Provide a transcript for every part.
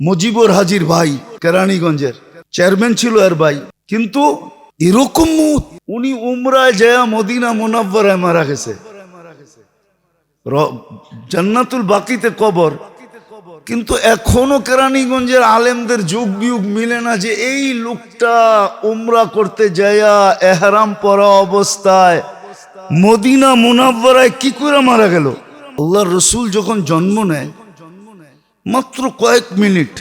মুজিবুর হাজির ভাই কেরানীগঞ্জের চেয়ারম্যান ছিল এর ভাই, কিন্তু এরকম উনি উমরায় যায় মদিনা মুনাব্বরায় মারা গেছে, জান্নাতুল বাকিতে কবর। কিন্তু এখনো কেরানীগঞ্জের আলেমদের যুগ বিয়োগ মিলে না যে এই লোকটা উমরা করতে যায়া এহরাম পরা অবস্থায় মদিনা মুনাব্বরায় কি করে মারা গেল। আল্লাহর রসুল যখন জন্ম নেয় মাত্র কয়েক মিনিট,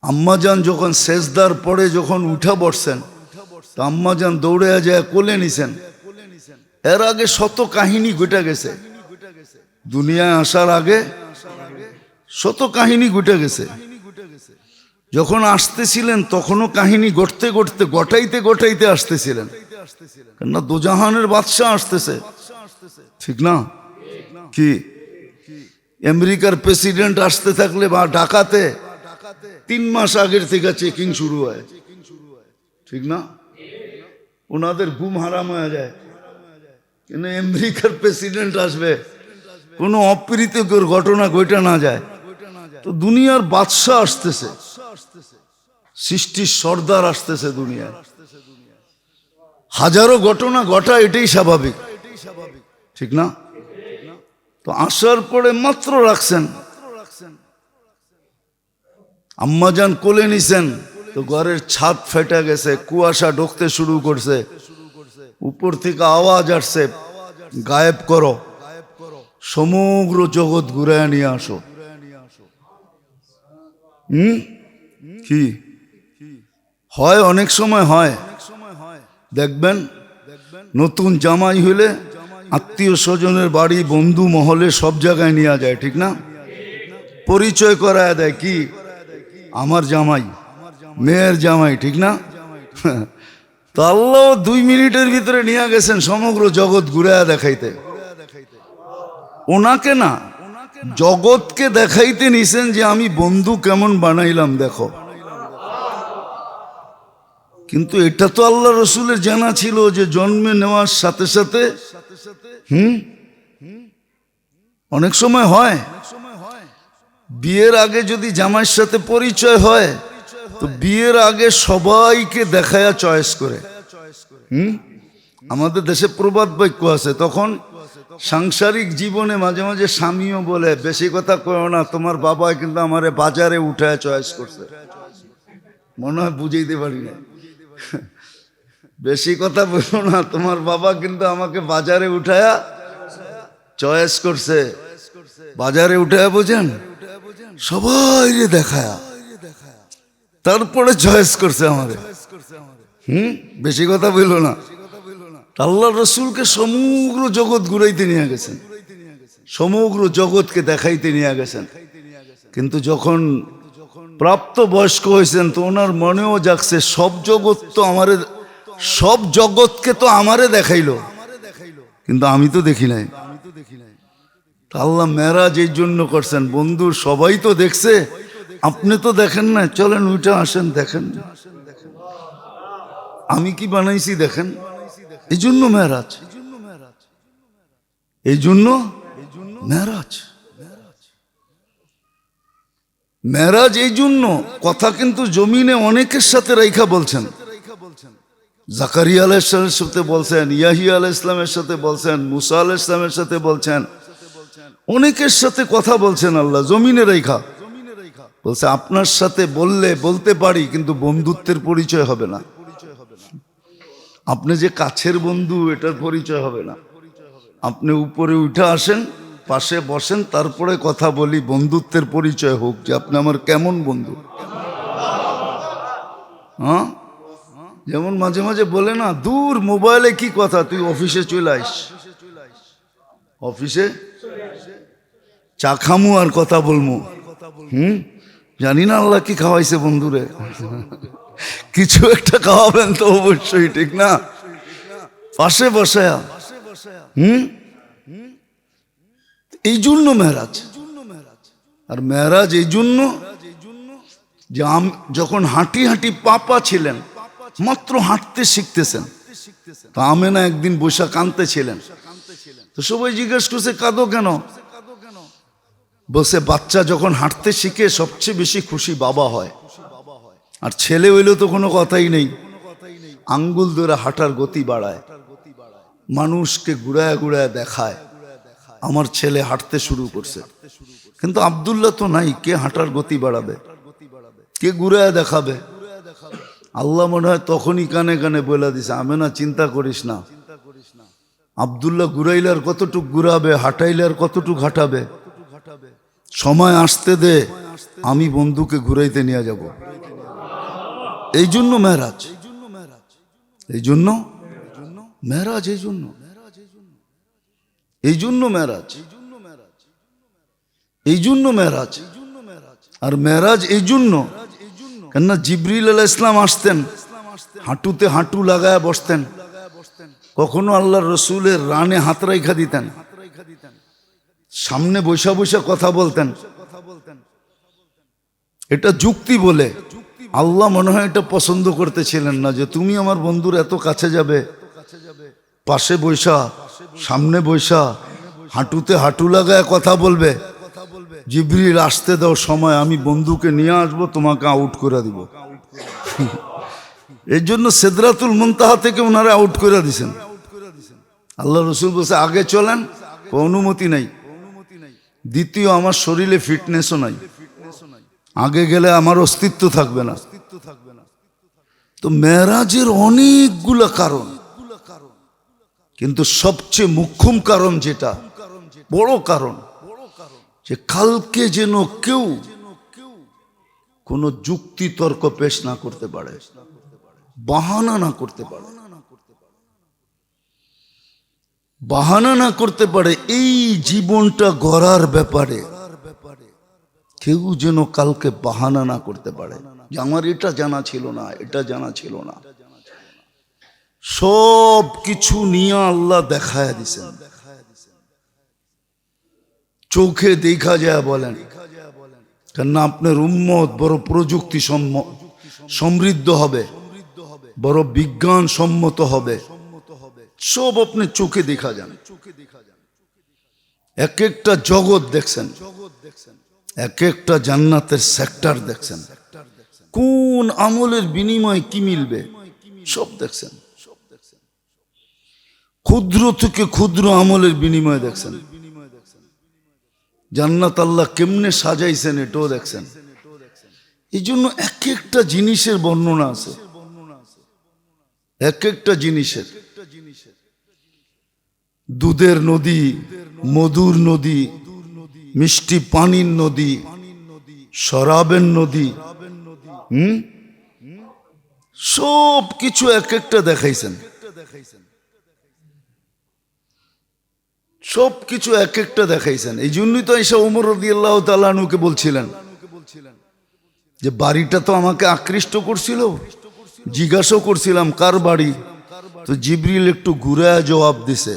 আম্মাজান যখন সেজদার পরে যখন উঠা বসছেন, তো আম্মাজান দৌড়ে যায় কোলে নিছেন। এর আগে শত কাহিনী ঘটে গেছে, দুনিয়ায় আসার আগে শত কাহিনী ঘটে গেছে। যখন আসতেছিলেন তখনও কাহিনী ঘটতে ঘটতে গটাইতে গটাইতে আসতেছিলেন, কেননা দোজাহানের বাদশাহ আসতেছে, ঠিক না? কি আমেরিকার প্রেসিডেন্ট আসতে থাকলে বা ঢাকাতে 3 মাস আগের থেকে চেকিং শুরু হয়, ঠিক না? ওনাদের ঘুম হারাম হয়ে যায়, কেন আমেরিকার প্রেসিডেন্ট আসবে, কোনো অপ্রীতিকর ঘটনা ঘটে না যায়। তো দুনিয়ার বাদশাহ আসতেছে, সৃষ্টির সর্দার আসতেছে দুনিয়ায়, হাজারো ঘটনা ঘটা, এটাই স্বাভাবিক, ঠিক না? তো আসার পরে মাত্র রাখছেন, আম্মাজান কোলে নিছেন, তো ঘরের ছাদ ফেটে গেছে, কুয়াশা ঢুকতে শুরু করছে, উপর থেকে আওয়াজ আসছে, গায়েব করো, সমগ্র জগৎ ঘুরায় নিয়ে আসো। কি হয়, অনেক সময় হয়, দেখবেন নতুন জামাই হইলে আত্মীয় স্বজনের বাড়ি, বন্ধু মহলে সব জায়গায় নিয়ে যায়, ঠিক না? পরিচয় করায় দেয়, কি আমার জামাই, মেয়ের জামাই, ঠিক না? তো আল্লাহ 2 মিনিটের ভিতরে নিয়ে গেছেন সমগ্র জগৎ ঘুরায় দেখাইতে। ওনাকে না, জগৎকে দেখাইতে নিছেন যে আমি বন্ধু কেমন বানাইলাম দেখো। কিন্তু এটা তো আল্লাহ রসুলের জানা ছিল যে জন্মে নেওয়ার সাথে সাথে অনেক সময় হয়, বিয়ের আগে যদি জামাইয়ের সাথে পরিচয় হয়, তো বিয়ের আগে সবাইকে দেখায়া চয়েস করে। আমাদের দেশে প্রবাদ বাক্য আছে, তখন সাংসারিক জীবনে মাঝে মাঝে স্বামীও বলে, বেশি কথা কয়ো না, তোমার বাবা কিন্তু আমারে বাজারে উঠায় চয়েস করছে। মনে হয় বুঝাইতে পারি না, বেশি কথা বলো না, তোমার বাবা কিন্তু আমাকে বাজারে উঠায়া চয়েস করছে। বাজারে উঠায়া বোঝেন, সবাই দেখায়া তারপরে চয়েস করছে আমাদের। বেশি কথা বললো না। আল্লাহ রসুলকে সমগ্র জগৎ ঘুরাইতে নিয়ে গেছেন, সমগ্র জগৎকে দেখাইতে নিয়ে গেছেন। কিন্তু যখন প্রাপ্ত বয়স্ক হয়েছেন, তো ওনার মনেও জাগছে সব জগৎ তো আমারে, সব জগৎকে তো আমারে দেখাইলো, কিন্তু আমি তো দেখি নাই। আল্লাহ মেরাজ এই জন্য করছেন, বন্ধুর সবাই তো দেখছে, আপনি তো দেখেন না, চলেন উঠে আসেন, দেখেন আমি কি বানাইছি দেখেন। এই জন্য মেরাজ, এই জন্য মেরাজ, মেরাজ এই জন্য। কথা কিন্তু জমিনে অনেকের সাথে রাইখা বলছেন, জাকারিয়া আলাইহিস সালামের সাথে বলছেন, ইয়াহিয়া আলাইহিস সালামের সাথে বলছেন, মুসা আলাইহিস সালামের সাথে বলছেন, অনেকের সাথে কথা বলছেন আল্লাহ জমিনে রাইখা। বলছে আপনার সাথে বললে বলতে পারি, কিন্তু বন্ধুত্বের পরিচয় হবে না। আপনি যে কাছের বন্ধু এটার পরিচয় হবে না। আপনি উপরে উঠে আসেন, পাশে বসেন, তারপরে কথা বলি, বন্ধুত্বের পরিচয় হোক যে আপনি আমার কেমন বন্ধু। হ্যাঁ, যেমন মাঝে মাঝে বলে না, দূর মোবাইলে কি কথা, তুই অফিসে চলে আইস, অফিসে চা খামু আর কথা বলমু। জানি না আল্লাহ কি খাওয়াইছে বন্ধুরে, কিছু একটা খাওয়াবেন তো অবশ্যই, ঠিক না? পাশে বসে, এই জন্য মেরাজ। আর মেরাজ এই জন্য যে যখন হাঁটি হাঁটি পাপা ছিলেন, মাত্র হাঁটতে শিখতেছেন, তা আমেনা একদিন বৈশা কাঁদতেছিলেন। তো সবাই জিজ্ঞেস করছে কাঁদো কেন? বসে বাচ্চা যখন হাঁটতে শিখে সবচেয়ে বেশি খুশি বাবা হয়, আর ছেলে হইলেও তো কোনো কথাই নেই, আঙ্গুল ধরে হাঁটার গতি বাড়ায়, মানুষকে ঘুরায় ঘুরায় দেখায় আমার ছেলে হাঁটতে শুরু করছে। কিন্তু আব্দুল্লাহ তো নাই, কে হাঁটার গতি বাড়াবে, কে ঘুরায় দেখাবে? আল্লাহ মনে হয় তখনই কানে কানে বলে দিছে, আমেনা চিন্তা করিস না, আব্দুল্লাহ ঘুরাইলে আর কতটুক ঘুরাবে, হাঁটাইলে আর কতটুক হাঁটাবে, সময় আসতে দে, আমি বন্ধুকে ঘুরাইতে নিয়ে যাব। এই জন্য মেরাজ, এই জন্য মেরাজ, এই জন্য মেরাজ, এই জন্য মেরাজ। আর মেরাজ এই জন্য কেননা জিবরিল আলাইহিস সালাম আসতেন, হাঁটুতে হাঁটু লাগায় বসতেন, কখনো আল্লাহর রসুলের রানে হাত রাইখা দিতেন, সামনে বৈশা বৈশা কথা বলতেন। এটা যুক্তি বলে আল্লাহ মনে হয় এটা পছন্দ করতেছিলেন না, যে তুমি আমার বন্ধুর এত কাছে যাবে, পাশে বৈশা, সামনে বৈশা, হাঁটুতে হাঁটু লাগায় কথা বলবে। জিবরিল আসতে দাও সময়, আমি বন্ধুকে নিয়ে আসবো, তোমাকে আউট করে দিব। এই জন্য সিদরাতুল মুনতাহা থেকে ওনারা আউট করে দিয়েছেন। আল্লাহ রসুল বলছে আগে চলেন, অনুমতি নাই। দ্বিতীয়, আমার শরীরে ফিটনেসও নাই, আগে গেলে আমার অস্তিত্ব থাকবে না। তো মেরাজের অনেকগুলো কারণ, কিন্তু সবচেয়ে মুখ্যম কারণ যেটা বড় কারণ, যে কালকে যেন কেউ কোনো যুক্তি তর্ক পেশ না করতে পারে, বাহানা না করতে পারে, বাহানা না করতে পারে এই জীবনটা গড়ার ব্যাপারে। কেউ যেন কালকে বাহানা না করতে পারে যে আমার এটা জানা ছিল না, এটা জানা ছিল না। সব কিছু নিয়ে আল্লাহ দেখায় দিছেন, চোখে দেখা যায় বলেন, কেননা আপনার উম্মত বড় প্রযুক্তি সমৃদ্ধ হবে, বড় বিজ্ঞান সম্মত হবে, সব আপনি চোখে দেখা যান। এক একটা জগৎ দেখছেন, এক একটা জান্নাতের সেক্টর দেখছেন, কোন আমলের বিনিময়ে কি মিলবে সব দেখছেন, ক্ষুদ্র থেকে ক্ষুদ্র আমলের বিনিময়ে দেখছেন। জান্নাত আল্লাহ কেমনে সাজাইছেন এটাও দেখছেন। এই জন্য এক একটা জিনিসের বর্ণনা আছে, এক একটা জিনিসের। দুধের নদী, মধুর নদী, মিষ্টি পানির নদী, শরাবের নদী, সব কিছু এক একটা দেখাইছেন, সব কিছু এক একটা দেখাইছেন। এই জন্যই তো ঈসা ওমর রাদিয়াল্লাহু তাআলা আনহুকে বলছিলেন যে বাড়িটা তো আমাকে আকৃষ্ট করছিল, জিজ্ঞাসা করছিলাম কার বাড়ি, তো জিবরিল একটু ঘুরে জবাব দিছে,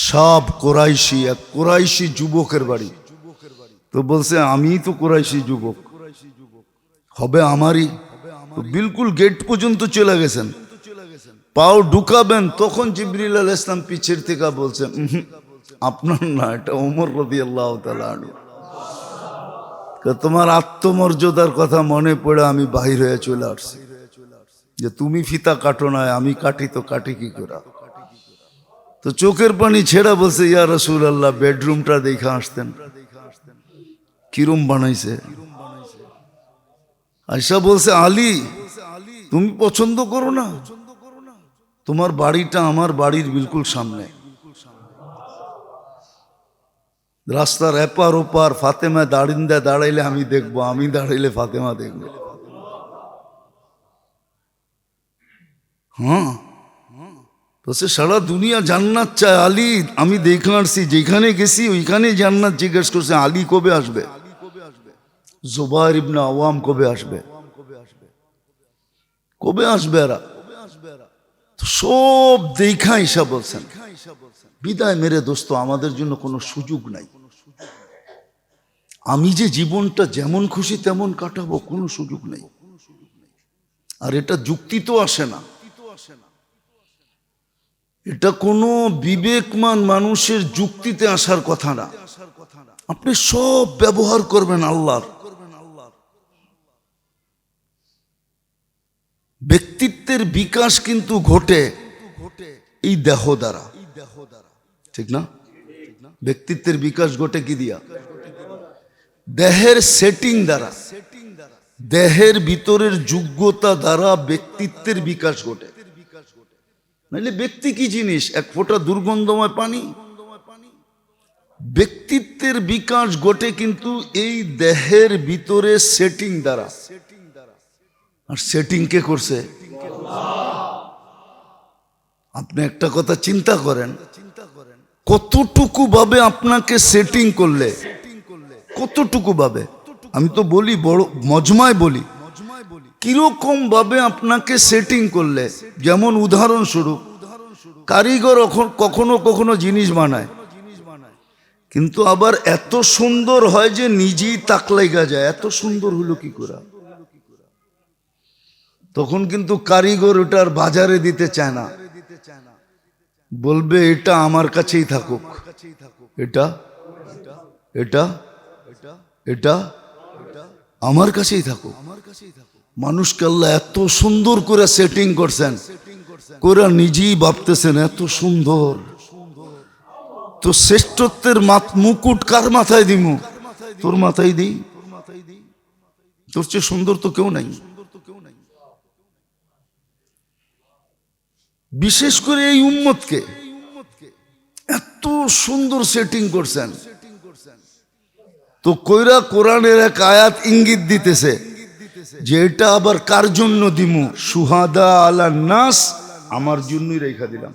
সব কোরাইশি, এক কোরাইশি যুবকের বাড়ি। তো বলছে আমি তো কোরাইশি যুবক, হবে আমারই। তো বিলকুল গেট পর্যন্ত চলে গেছেন, পাও ঢুকাবেন, তখন জিবরিল আলাইহিস সালাম পিছের থেকে বলছে আপনার না, এটা ওমর রাদিয়াল্লাহু তাআলা আনহু। তোমার আত্মমর্যাদার কথা মনে পড়ে আমি বাহির হয়ে চলে আসছি, যে তুমি ফিতা কাটো না, আমি কাটি, তো কাটি কি করে? তো চোখের পানি ছেড়া বলছে ইয়া রাসূলুল্লাহ, বেডরুমটা দেখে আসতেন, কিরম বানাইছে। আয়েশা বলছে আলী তুমি পছন্দ করো না, তোমার বাড়িটা আমার বাড়ির বিলকুল সামনে, রাস্তার এপার ওপার ফাতেমা দাঁড়িন্দা দাঁড়াইলে আমি দেখবো, আমি দাঁড়াইলে ফাতেমা দেখবে। হ্যাঁ, তো সে সারা দুনিয়া জান্নাত চায় আলী, আমি দেখে আসছি, যেখানে গেছি ওইখানে জান্নাত। জিজ্ঞেস করছে আলী কবে আসবে, জুবাইর ইবনে আওয়াম কবে আসবে, কবে আসবে এরা? সব দেখা ঈসা বলছেন বিদায় মেরে দোস্ত, আমাদের জন্য কোনো সুযোগ নাই। আমি যে জীবনটা যেমন খুশি তেমন কাটাবো, কোনো সুযোগ নেই। আর এটা যুক্তি তো আসে না, এটা কোনো বিবেকমান মানুষের যুক্তিতে আসার কথা না। আপনি সব ব্যবহার করবেন আল্লাহর। ব্যক্তিত্বের বিকাশ কিন্তু ঘটে এই দেহ দ্বারা, ঠিক না? ব্যক্তিত্বের বিকাশ ঘটে কি দিয়া? দেহের সেটিং দ্বারা, দেহের ভিতরের যোগ্যতা দ্বারা ব্যক্তিত্বের বিকাশ ঘটে। নাহলে ব্যক্তি কি জিনিস? এক ফোঁটা দুর্গন্ধময় পানি। ব্যক্তিত্বের বিকাশ ঘটে কিন্তু এই দেহের ভিতরে সেটিং দ্বারা। আর সেটিং কে করছে? আপনি একটা কথা চিন্তা করেন, কতটুকু ভাবে আপনাকে সেটিং করলে, কতটুকু ভাবে। আমি তো বলি বড় মজমায় বলি, কিরকম ভাবে আপনাকে সেটিং করলে। যেমন উদাহরণস্বরূপ, কারিগর কখনো কখনো জিনিস বানায়, কিন্তু আবার এত সুন্দর হয় যে নিজেই তাক লাগা যায়, এত সুন্দর হলো কি করে। তখন কিন্তু কারিগর ওটার বাজারে দিতে চায় না, বলবে এটা আমার কাছেই থাকুক, এটা এটা এটা আমার কাছেই থাকুক। মানুষকে আল্লাহ এত সুন্দর করে সেটিং করছেন, করে নিজেই ভাবতেছেন এত সুন্দর। তো শ্রেষ্ঠত্বের মুকুট কার মাথায় দিমু? তোর মাথায় দিই। তোর চেয়ে সুন্দর তো কেউ নাই। বিশেষ করে এই উম্মতকে এত সুন্দর সেটিং করছেন। তো কইরা কোরআনের এক আয়াত ইঙ্গিত দিতেছে যে এটা আবার কার জন্য দিমু? সুহাদা আলা নাস, আমার জন্যই রেখা দিলাম।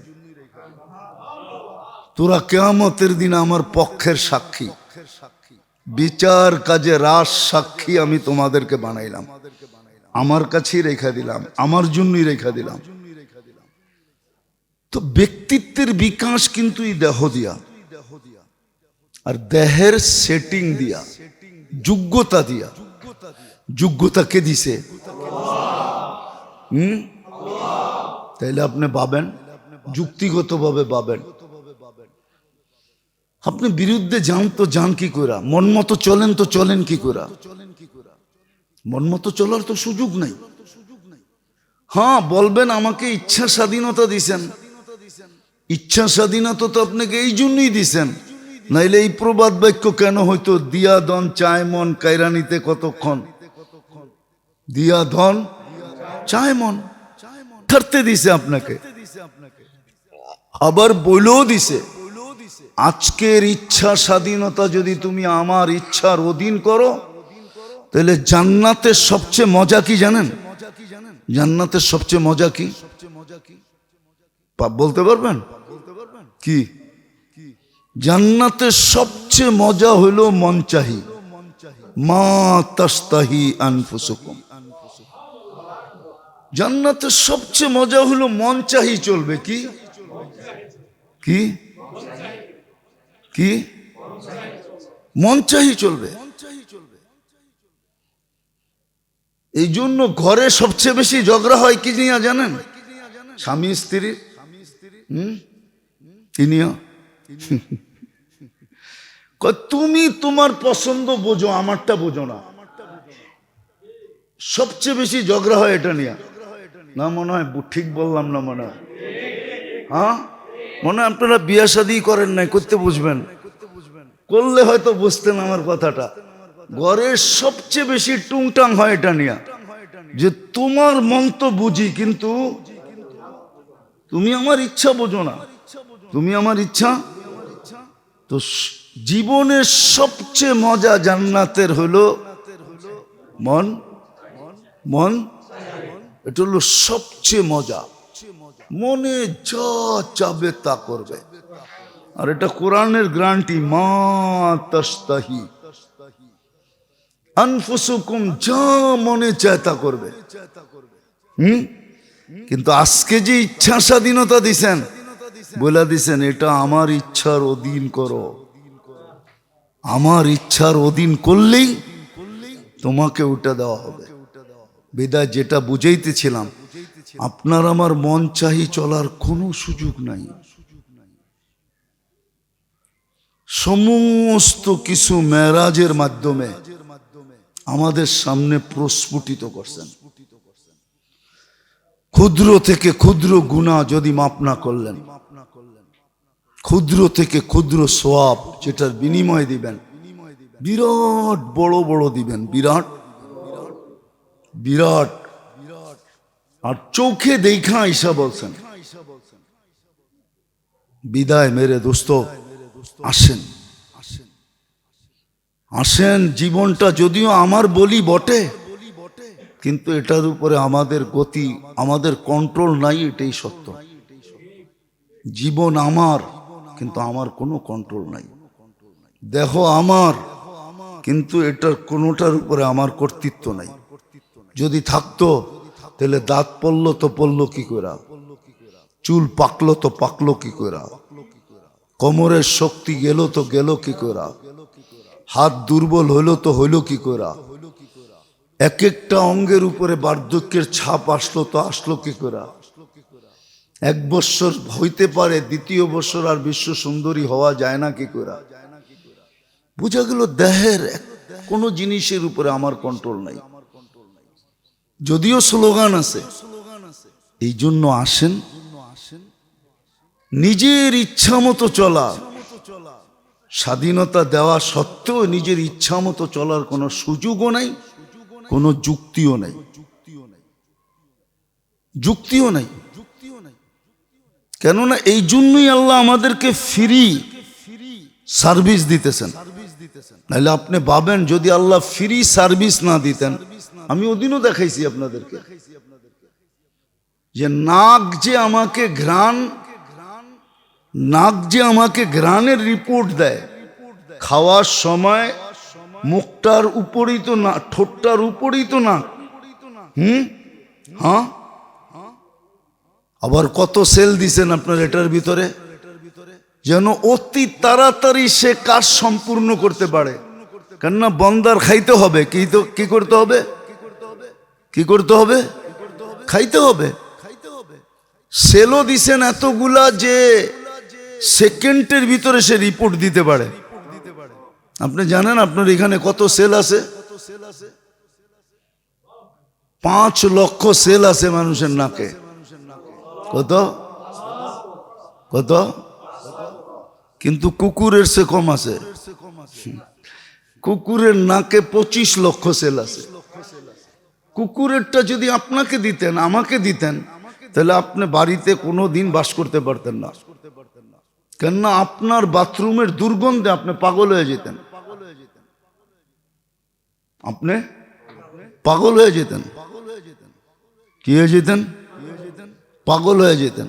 তোরা কিয়ামতের দিন আমার পক্ষের সাক্ষী, বিচার কাজে রাস সাক্ষী আমি তোমাদেরকে বানাইলাম, আমার কাছেই রেখা দিলাম, আমার জন্যই রেখা দিলাম। তো ব্যক্তিত্বের বিকাশ কিন্তু এই দেহ দিয়া, আর দেহের সেটিং দিয়া, যোগ্যতা দিয়া। যোগ্যতা কে দিছে? তাইলে আপনি পাবেন, যুক্তিগতভাবে পাবেন। আপনি বিরুদ্ধে যান তো যান কি করে? মন মতো চলেন তো চলেন কি করে? মন মতো চলার তো সুযোগ নাই। হ্যাঁ, বলবেন আমাকে ইচ্ছা স্বাধীনতা দিছেন। ইচ্ছা স্বাধীনতা তো আপনাকে এই জন্যই দিছেন, নাইলে এই প্রবাদ বাক্য কেন হইতো? দিয়া ধন চায় মন, কায়রানিতে কতক্ষণ। দিয়া ধন চায় মন, ছাড়তে দিছে আপনাকে। আবার বইলেও দিছে, আজকের ইচ্ছা স্বাধীনতা যদি তুমি আমার ইচ্ছার অধীন করো, তাহলে জান্নাতের সবচেয়ে মজা কি জানেন? জান্নাতের সবচেয়ে মজা কি বলতে পারবেন? কি জান্নাতের সবচেয়ে মজা হলো মন চাহি, মা তাস্তাহি আনফুসুকুম। জান্নাতের সবচেয়ে মজা হলো মন চাহি চলবে। কি কি কি মন চাহি চলবে। এই জন্য ঘরে সবচেয়ে বেশি ঝগড়া হয় কি নিয়ে জানেন? স্বামী স্ত্রীর। কি নিয়ে? তুমি তোমার পছন্দ বোঝো, আমারটা বোঝো না। সবচেয়ে বেশি ঝগড়া হয় এটা নিয়ে। না মনে হয় ঠিক বললাম না? মনে হয়, হ্যাঁ মনে হয় আপনারা বিয়ে শাদী করেন নাই, করতে বুঝবেন। করলে হয়তো বুঝতেন আমার কথাটা। ঘরের সবচেয়ে বেশি টুংটাং হয় এটা নিয়ে, যে তোমার মন তো বুঝি, কিন্তু তুমি আমার ইচ্ছা বোঝো না। তুমি আমার ইচ্ছা। তো জীবনের সবচেয়ে মজা জান্নাতের হলো মন মন এটা হলো সবচেয়ে মজা। মনে যা চাবে তা করবে। আর এটা কোরআনের গ্যারান্টি, মা তাস্তাহি আনফুসুকুম, যা মনে চায় তা করবে। কিন্তু আজকে যে ইচ্ছা স্বাধীনতা দিছেন, বলে দিছেন এটা আমার ইচ্ছার অধীন করো। আমার ইচ্ছার অধীন করলেই তোমাকে ওটা দেওয়া হবে। বিদায় যেটা বুঝাইতেছিলাম, আপনার আমার মন চাহি চলার কোনো সুযোগ নাই। সমস্ত কিছু মেরাজের মাধ্যমে আমাদের সামনে প্রস্ফুটিত করছেন। ক্ষুদ্র থেকে ক্ষুদ্র গুনাহ যদি মাপ না করলেন, ক্ষুদ্র থেকে ক্ষুদ্র সওয়াব যেটার বিনিময় দিবেন, বিরাট বড় বড় দিবেন, বিরাট বিরাট। আর চোখে দেখা ঈশা বলছেন বিদায় মেরে দোস্ত, আসেন আসেন। জীবনটা যদিও আমার বলি বটে, কিন্তু এটার উপরে আমাদের গতি, আমাদের কন্ট্রোল নাই, এটাই সত্য। জীবন আমার, কিন্তু আমার কোনো কন্ট্রোল নাই। দেহ আমার, কিন্তু এটার কোনোটার উপরে আমার কর্তৃত্ব নাই। যদি থাকতো তাহলে দাঁত পড়লো তো পড়লো কি করে, চুল পাকলো তো পাকলো কি করে, কোমরের শক্তি গেল তো গেল কি করে, হাত দুর্বল হইলো তো হইলো কি করে, এক একটা অঙ্গের উপরে বার্ধক্যের ছাপ আসলো তো আসলো কি করে। এক বছর হইতে পারে, দ্বিতীয় বছর আর বিশ্ব সুন্দরী হওয়া যায় না কি করে। বোঝা গেল দেহের কোনো জিনিসের উপরে আমার কন্ট্রোল নাই। যদিও স্লোগান আছে, এই জন্য আসেন নিজের ইচ্ছা মতো চলা। স্বাধীনতা দেওয়া সত্ত্বেও নিজের ইচ্ছা মতো চলার কোনো সুযোগও নাই, কোনো যুক্তিও নাই, যুক্তিও নাই। কেননা এই জন্যই আল্লাহ আমাদেরকে ফ্রি সার্ভিস দিতেছেন। নাহলে আপনি ভাবেন যদি আল্লাহ ফ্রি সার্ভিস না দিতেন, আমি ওদিনও দেখাইছি আপনাদেরকে যে নাক যে আমাকে ঘ্রাণ, নাক যে আমাকে ঘ্রাণের রিপোর্ট দেয়, খাওয়ার সময় মুখটার উপরই তো না, ঠোঁটটার উপরই তো না। হ্যাঁ, আবার কত সেল দিছেন আপনার এটার ভিতরে, যেন অতি তাড়াতাড়ি সে কাজ সম্পূর্ণ করতে পারে। কেননা বন্দার খাইতে হবে, কি করতে হবে, কি করতে হবে, খাইতে হবে। সেলও দিছেন এতগুলা যে সেকেন্ডের ভিতরে সে রিপোর্ট দিতে পারে। আপনি জানেন আপনার এখানে কত সেল আছে? 5 লক্ষ সেল আছে মানুষের নাকে। কত কত? কিন্তু কুকুরের সে কম আছে। কুকুরের নাকে 25 লক্ষ সেল আছে। কুকুরেরটা যদি আপনাকে দিতেন, আমাকে দিতেন, তাহলে আপনি বাড়িতে কোনো দিন বাস করতে পারতেন না। কেননা আপনার বাথরুমের দুর্গন্ধে আপনি পাগল হয়ে যেতেন। আপনি পাগল হয়ে যেতেন। কি হয়ে যেতেন? পাগল হয়ে যেতেন।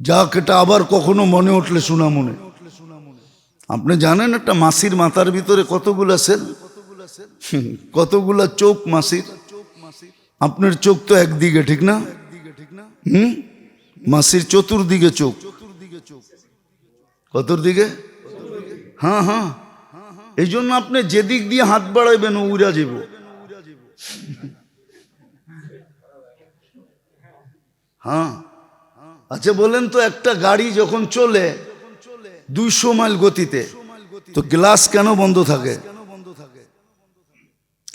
যাক, এটা আবার কখনো মনে উঠলে শোনা মনে। আপনি জানেন একটা মাসির মাথার ভিতরে কতগুলা সেল, কতগুলা চোখ মাসির। আপনার চোখ তো একদিকে, ঠিক না? মাসির চতুর্দিকে চোখ। কতর দিকে? হ্যাঁ হ্যাঁ, এই জন্য আপনি যেদিক দিয়ে হাত বাড়াইবেন ও উড়া যাব। হ্যাঁ, আচ্ছা বলেন তো, একটা গাড়ি যখন চলে 200 মাইল গতিতে, তো গ্লাস কেন বন্ধ থাকে?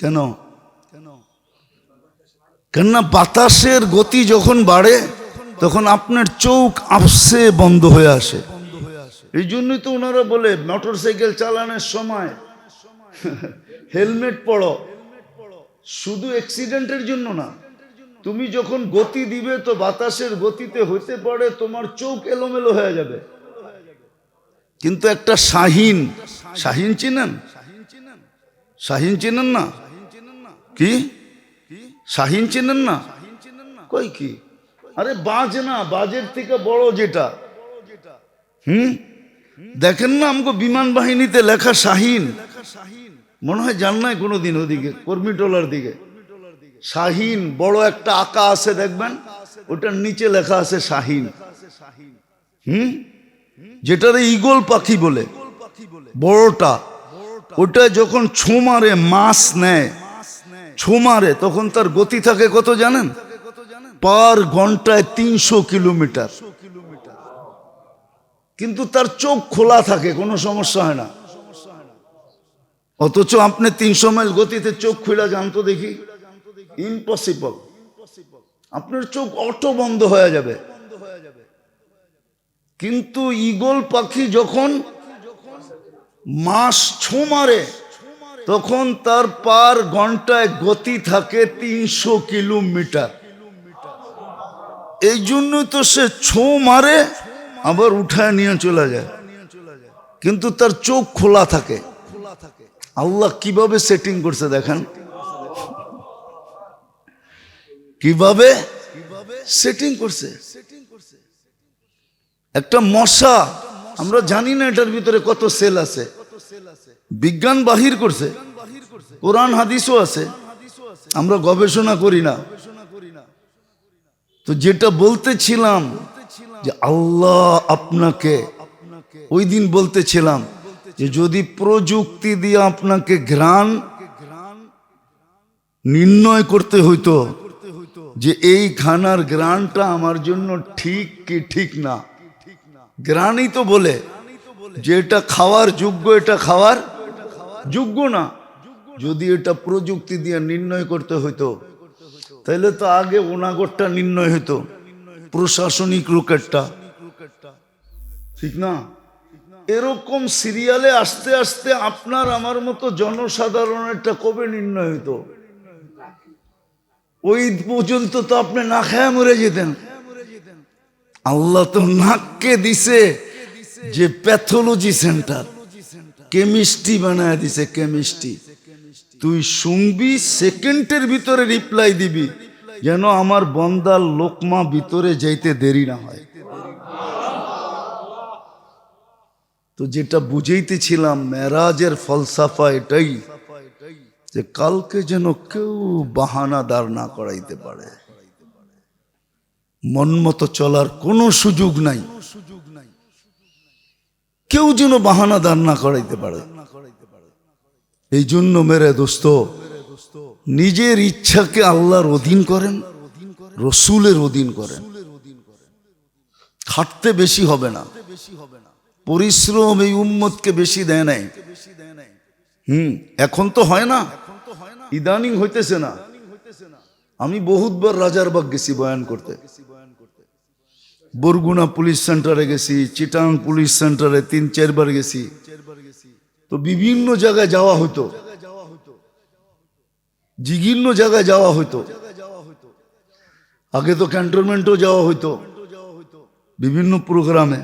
কেন? কেননা বাতাসের গতি যখন বাড়ে তখন আপনার চোখ আপসে বন্ধ হয়ে আসে। এই জন্যই তো ওনারা বলে মোটর সাইকেল চালানোর সময় হেলমেট পরো, শুধু অ্যাক্সিডেন্টের জন্য না। তুমি যখন গতি দিবে তো বাতাসের গতিতে হইতে পারে তোমার চোখ এলোমেলো হয়ে যাবে। কিন্তু একটা শাহিন, শাহিন চিনেন? শাহিন চিনেন না? কি শাহিন চিনেন না? কই কি? আরে বাজ না, বাজের থেকে বড় যেটা। দেখেন না আমাকে বিমান বাহিনীতে লেখা শাহিন, মনে হয় যান নাই কোনোদিন ওদিকে কর্মীটোলার দিকে। শাহিন বড় একটা আঁকা আছে দেখবেন, ওটার নিচে লেখা আছে শাহিন। যেটারে ঈগল পাখি বলে, বড়টা। ওটা যখন ছো মারে মাছ নেয়, ছো মারে তখন তার গতি থাকে কত জানেন? পার ঘন্টায় 300 কিলোমিটার। কিন্তু তার চোখ খোলা থাকে, কোনো সমস্যা হয় না। অথচ আপনি 300 মাইল গতিতে চোখ খুলে যান তো দেখি, ইম্পসিবল। আপনার চোখ অটো বন্ধ হয়ে যাবে। কিন্তু ঈগল পাখি যখন মাস ছো মারে তখন তার পার ঘন্টায় গতি থাকে 300 কিলোমিটার। এই জন্যই তো সে ছো মারে আবার উঠায় নিয়ে চলে যায়, কিন্তু তার চোখ খোলা থাকে। আল্লাহ কিভাবে সেটিং করছে দেখেন, কিভাবে সেটিং করছে। একটা মশা, আমরা জানি না এটার ভিতরে কত সেল আছে, বিজ্ঞান বাহির করছে, কোরআন হাদিসও আছে, আমরা গবেষণা করি না। তো যেটা বলতেছিলাম যে আল্লাহ আপনাকে, ওই দিন বলতেছিলাম যে যদি প্রযুক্তি দিয়ে আপনাকে ঘ্রাণ নির্ণয় করতে হইতো যে এই খানার ঘ্রাণটা আমার জন্য ঠিক কি ঠিক না, ঘ্রাণই তো বলে যে এটা খাওয়ার যোগ্য, এটা খাওয়ার যোগ্য না। যদি এটা প্রযুক্তি দিয়ে নির্ণয় করতে হইতো তাহলে তো আগে ওনাগরটা নির্ণয় হইতো, প্রশাসনিক লোকেরটা, ঠিক না? এরকম সিরিয়ালে আস্তে আস্তে আপনার আমার মতো জনসাধারণেরটা কবে নির্ণয় হইতো? ওই পর্যন্ত তো আপনি না খেয়ে মরে যেতেন। আল্লাহ তো নাককে দিছে যে প্যাথোলজি সেন্টার, কেমিস্ট্রি বানায় দিছে, কেমিস্ট্রি। তুই শুনবি, সেকেন্ডের ভিতরে রিপ্লাই দিবি, যেন আমার বন্দার লোকমা ভিতরে যাইতে দেরি না হয়। তো যেটা বুঝাইতেছিলাম, মেরাজের ফলসাফা এটাই যে কালকে যেন কেউ বাহানা দাঁড় না করাইতে পারে, মন মতো চলার কোনো সুযোগ নাই, কেউ যেন বাহানা দাঁড় না করাইতে পারে। এই জন্য মেরে দোস্ত, নিজের ইচ্ছাকে আল্লাহর অধীন করেন, রসুলের অধীন করেন। খাটতে বেশি হবে না, পরিশ্রম এই উম্মতকে বেশি দেয় নাই। এখন তো হয় না, ইদানিং হইতেছে না। আমি বহুতবার রাজারবাগ গেছি বয়ান করতে, বরগুনা পুলিশ সেন্টারে গেছি, চিটাং পুলিশ সেন্টারে 3-4 বার গেছি। তো বিভিন্ন জায়গায় যাওয়া হতো, বিভিন্ন জায়গায় যাওয়া হতো। আগে তো ক্যান্টনমেন্টও যাওয়া হতো বিভিন্ন প্রোগ্রামে,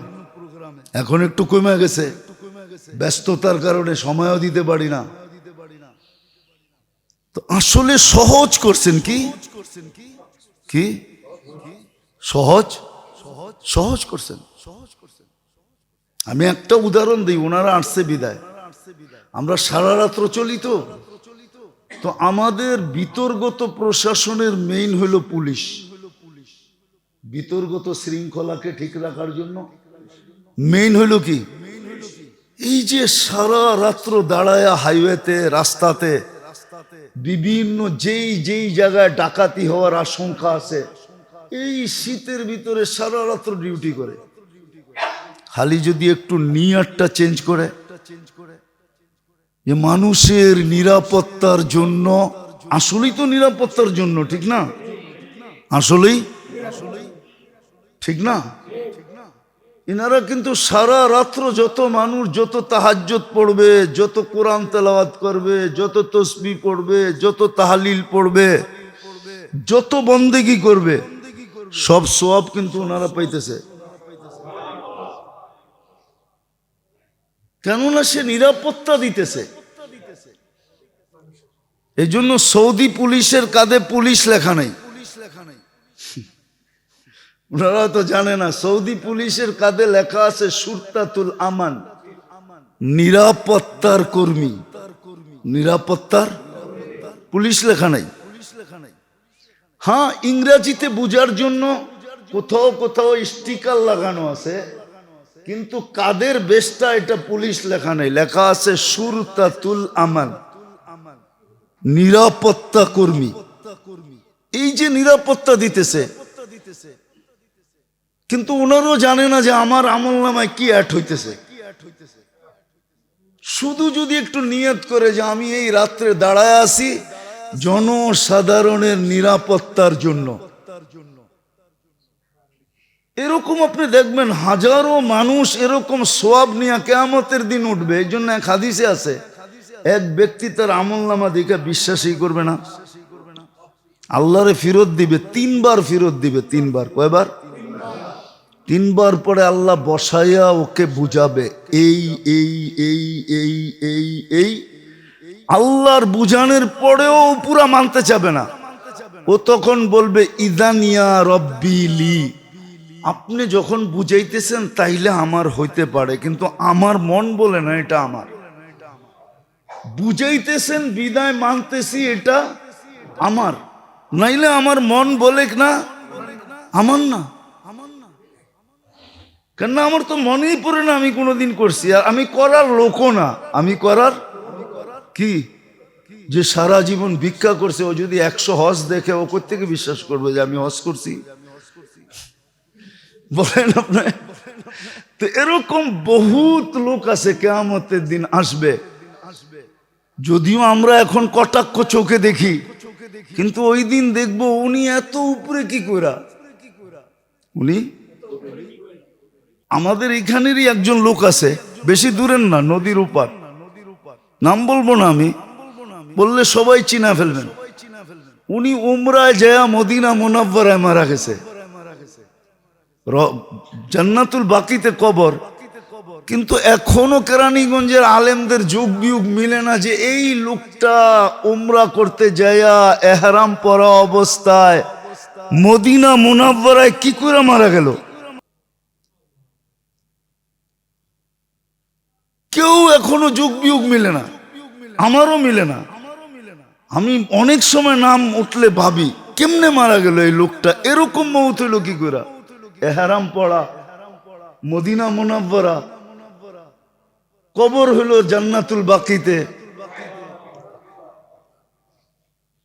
এখন একটু কমে গেছে, ব্যস্ততার কারণে সময়ও দিতে পারি না। তো আসলে সহজ করছেন কি কি সহজ সহজ করছেন। আমি একটা উদাহরণ দিই, ওনারা আসছে বিদায়, আমরা সারা রাত্র চলিত। তো আমাদের বিতর্গত প্রশাসনের মেইন হলো পুলিশ, বিতর্গত শৃঙ্খলাকে ঠিক রাখার জন্য মেইন হলো কি, এই যে সারা রাত্র দাঁড়ায় হাইওয়েতে, রাস্তাতে, বিভিন্ন যেই যেই জায়গায় ডাকাতি হওয়ার আশঙ্কা আছে, এই শীতের ভিতরে সারা রাত্র ডিউটি করে। খালি যদি একটু নিয়ারটা চেঞ্জ করে যে মানুষের নিরাপত্তার জন্য, আসলেই তো নিরাপত্তার জন্য, ঠিক না? আসলেই ঠিক না? এনারা কিন্তু সারা রাত্র যত মানুষ, যত তাহাজ্জুদ পড়বে, যত কোরআন তেলাওয়াত করবে, যত তসবিহ পড়বে, যত তাহলিল পড়বে, যত বন্দেগি করবে, সব সওয়াব কিন্তু ওনারা পাইতেছে। কেননা সে নিরাপত্তা দিতেছে। এই জন্য সৌদি পুলিশের কাঁধে পুলিশ লেখা নেই। ওনারা তো জানে না, সৌদি পুলিশের কাঁধে লেখা আছে সুরতাতুল আমান, নিরাপত্তার কর্মী, নিরাপত্তার পুলিশ লেখা নাই। হ্যাঁ, ইংরেজিতে বুঝার জন্য কোথাও কোথাও স্টিকার লাগানো আছে, কিন্তু কাদের বেশটা এটা পুলিশ লেখা নেই, লেখা আছে সুরতাতুল আমান, নিরাপত্তা কর্মী। এই যে নিরাপত্তা দিতেছে, কিন্তু ওনারও জানে না যে আমার আমল নামায় কি অ্যাড হইতেছে। শুধু যদি একটু নিয়ত করে যে আমি এই রাত্রে দাঁড়ায় আছি জনসাধারণের নিরাপত্তার জন্য, এরকম আপনি দেখবেন হাজারো মানুষ এরকম সোয়াব নিয়ে কিয়ামতের দিন উঠবে। এই জন্য এক হাদিসে আছে, এক ব্যক্তি তার আমলনামা দেখে বিশ্বাসই করবে না, আল্লাহরে ফেরত দিবে, 3 বার ফেরত দিবে। 3 বার। কয়বার? 3 বার পরে আল্লাহ বসাইয়া ওকে বুঝাবে এই এই এই এই এই এই। আল্লাহর বুঝানোর পরেও পুরা মানতে চাবে না। ও তখন বলবে ইদানিয়া রব্বিলি, আপনি যখন বুঝাইতেছেন তাইলে আমার হইতে পারে, কিন্তু আমার মন বলে না এটা আমার। বুঝাইতেছেন বিদায় মানতেছি এটা আমার, নাইলে আমার মন বলে না আমার না। কেন আমার তো মনেই পড়ে না আমি কোনোদিন করছি, আর আমি করার লোকও না। আমি করার কি, যে সারা জীবন ভিক্ষা করছে ও যদি 100 হজ দেখে ও কোত্থেকে বিশ্বাস করবে যে আমি হজ করছি? বলেন আপনি। তো এরকম বহুত লোক আছে কিয়ামতের দিন আসবে, যদিও আমরা এখন কটাক্ষ চোখে দেখি, কিন্তু ওই দিন দেখবো উনি এত উপরে কি কইরা। উনি আমাদের এখানেরই একজন লোক আছে, বেশি দূরের না, নদীর উপার, নাম বলবো না আমি, বললে সবাই চিনা ফেলবেন। উনি উমরায় যায় মদিনা মুনাওয়ারায় মারা গেছে, জান্নাতুল বাকিতে কবর। কিন্তু এখনো কেরানীগঞ্জের আলেমদের যুগ বিয়োগ মিলে না যে এই লোকটা উমরা করতে যায়া এহরাম পরা অবস্থায় মদিনা মুনাওয়ারায় কি করে মারা গেল। কেউ এখনো যুগ বিয়োগ মিলে না, আমারও মিলে না। আমি অনেক সময় নাম উঠলে ভাবি কেমনে মারা গেল এই লোকটা, এরকম মৌত হইল কি করে। এহরাম পড়া, মদিনা মুনাওয়ারা, কবর হলো জান্নাতুল বাকিতে।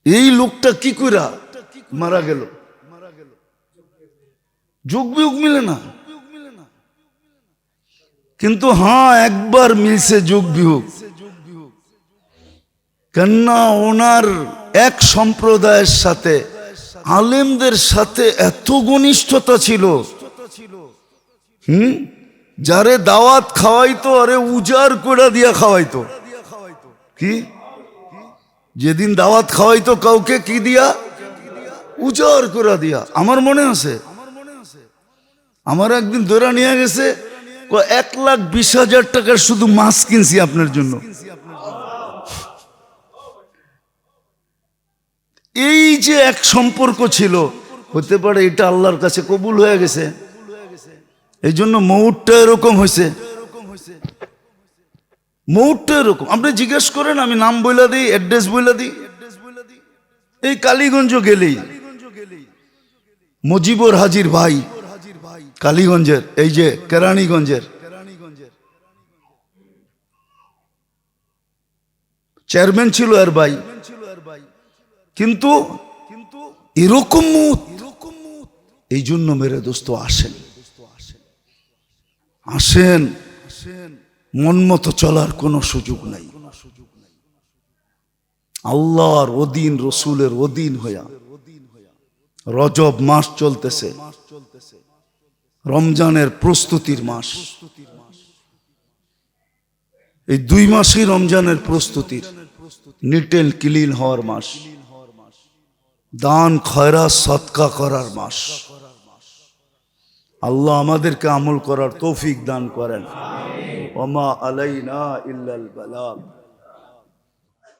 এই লোকটা কি করে মারা গেল, যুগ বিয়োগ মিলে না। কিন্তু হ্যাঁ, একবার মিলছে যুগ বিয়োগ, কেননা ওনার এক সম্প্রদায়ের সাথে আলেমদের সাথে এত ঘনিষ্ঠতা ছিল, যারে দাওয়াত খাওয়াইতো আরে উজাড় করে দিয়া খাওয়াইতো। কি যেদিন দাওয়াত খাওয়াইতো কাউকে কি দিয়া, উজাড় করে দিয়া। আমার মনে আছে, আমার একদিন ধরে নিয়ে গেছে 1,20,000 টাকার শুধু মাছ কিনছি আপনার জন্য। এই যে এক সম্পর্ক ছিল, হতে পারে এটা আল্লাহর কাছে কবুল হয়ে গেছে, এই জন্য মৌতটা এরকম হয়েছে। মৌতটা এরকম আপনি জিজ্ঞেস করেন, আমি নাম বইলা দিই, অ্যাড্রেস বইলা দিই। এই কালীগঞ্জ গেলেই মুজিবুর হাজির ভাই, কালীগঞ্জের, এই যে কেরানীগঞ্জের চেয়ারম্যান ছিল আর ভাই, কিন্তু এরকম মুত। এই জন্য মেরে দোস্ত আসেন, আসেন, মন মতো চলার কোনো সুযোগ নাই। আল্লাহর অধীন, রসুলের অধীন হইয়া রজব মাস চলতেছে, রমজানের প্রস্তুতির মাস। এই 2 মাসই রমজানের প্রস্তুতির, নিট এন্ড ক্লিন হওয়ার মাস, দান খয়রাত সদকা করার মাস। আল্লাহ আমাদেরকে আমল করার তৌফিক দান করেন। ওমা আলাইনা ইল্লাল বালাগ।